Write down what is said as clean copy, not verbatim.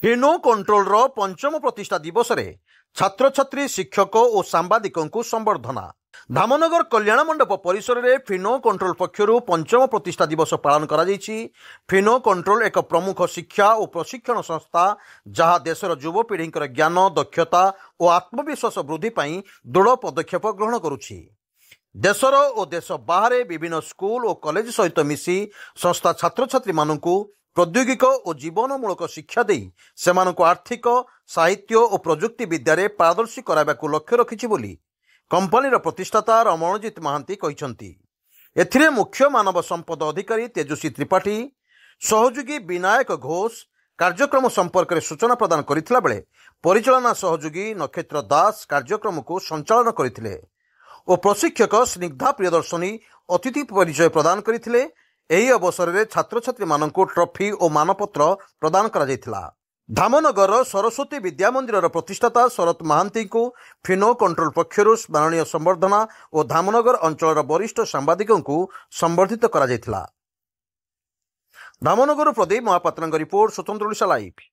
Fino controller ପଞ୍ଚମ ପ୍ରତିଷ୍ଠା ଦିବସରେ ଛାତ୍ରଛାତ୍ରୀ ଶିକ୍ଷକ ଓ ସାମ୍ବାଦିକଙ୍କୁ ସମ୍ବର୍ଦ୍ଧନା। ଧାମନଗର କଲ୍ୟାଣ ମଣ୍ଡପ ପରିସରରେ ଫିନୋ କଣ୍ଟ୍ରୋଲ ପକ୍ଷରୁ ପଞ୍ଚମ ପ୍ରତିଷ୍ଠା ଦିବସ ପାଳନ କରାଯାଇଛି। ଫିନୋ କଣ୍ଟ୍ରୋଲ ଏକ ପ୍ରମୁଖ ଶିକ୍ଷା ଓ ପ୍ରଶିକ୍ଷଣ ସଂସ୍ଥା ଯାହା ଦେଶର ଯୁବପିଢ଼ିଙ୍କର ଜ୍ଞାନ, ଦକ୍ଷତା ଓ ଆତ୍ମବିଶ୍ୱାସ ବୃଦ୍ଧି ପାଇଁ ଦୃଢ଼ ପଦକ୍ଷେପ ଗ୍ରହଣ କରୁଛି। ଦେଶର ଓ ଦେଶ ବାହାରେ ବିଭିନ୍ନ ସ୍କୁଲ ଓ କଲେଜ ସହିତ ମିଶି ସଂସ୍ଥା ଛାତ୍ରଛାତ୍ରୀମାନଙ୍କୁ ପ୍ରୌଦ୍ୟୋଗିକ ଓ ଜୀବନମୂଳକ ଶିକ୍ଷା ଦେଇ ସେମାନଙ୍କୁ ଆର୍ଥିକ, ସାହିତ୍ୟ ଓ ପ୍ରଯୁକ୍ତି ବିଦ୍ୟାରେ ପାରଦର୍ଶୀ କରାଇବାକୁ ଲକ୍ଷ୍ୟ ରଖିଛି ବୋଲି କମ୍ପାନୀର ପ୍ରତିଷ୍ଠାତା ରମଣଜିତ ମହାନ୍ତି କହିଛନ୍ତି। ଏଥିରେ ମୁଖ୍ୟ ମାନବ ସମ୍ପଦ ଅଧିକାରୀ ତେଜସ୍ୱୀ ତ୍ରିପାଠୀ, ସହଯୋଗୀ ବିନାୟକ ଘୋଷ କାର୍ଯ୍ୟକ୍ରମ ସମ୍ପର୍କରେ ସୂଚନା ପ୍ରଦାନ କରିଥିଲା ବେଳେ ପରିଚାଳନା ସହଯୋଗୀ ନକ୍ଷତ୍ର ଦାସ କାର୍ଯ୍ୟକ୍ରମକୁ ସଞ୍ଚାଳନ କରିଥିଲେ ଓ ପ୍ରଶିକ୍ଷକ ସ୍ନିଗ୍ଧା ପ୍ରିୟଦର୍ଶନୀ ଅତିଥି ପରିଚୟ ପ୍ରଦାନ କରିଥିଲେ। ଏହି ଅବସରରେ ଛାତ୍ରଛାତ୍ରୀମାନଙ୍କୁ ଟ୍ରଫି ଓ ମାନପତ୍ର ପ୍ରଦାନ କରାଯାଇଥିଲା। ଧାମନଗରର ସରସ୍ୱତୀ ବିଦ୍ୟା ମନ୍ଦିରର ପ୍ରତିଷ୍ଠାତା ଶରତ ମହାନ୍ତିଙ୍କୁ ଫିନୋ କଣ୍ଟ୍ରୋଲ ପକ୍ଷରୁ ସ୍ମରଣୀୟ ସମ୍ବର୍ଦ୍ଧନା ଓ ଧାମନଗର ଅଞ୍ଚଳର ବରିଷ୍ଠ ସାମ୍ବାଦିକଙ୍କୁ ସମ୍ବର୍ଦ୍ଧିତ କରାଯାଇଥିଲା। ଧାମନଗରରୁ ପ୍ରଦୀପ ମହାପାତ୍ରଙ୍କ ରିପୋର୍ଟ, ସ୍ୱତନ୍ତ୍ର ଓଡ଼ିଶା ଲାଇଭ୍।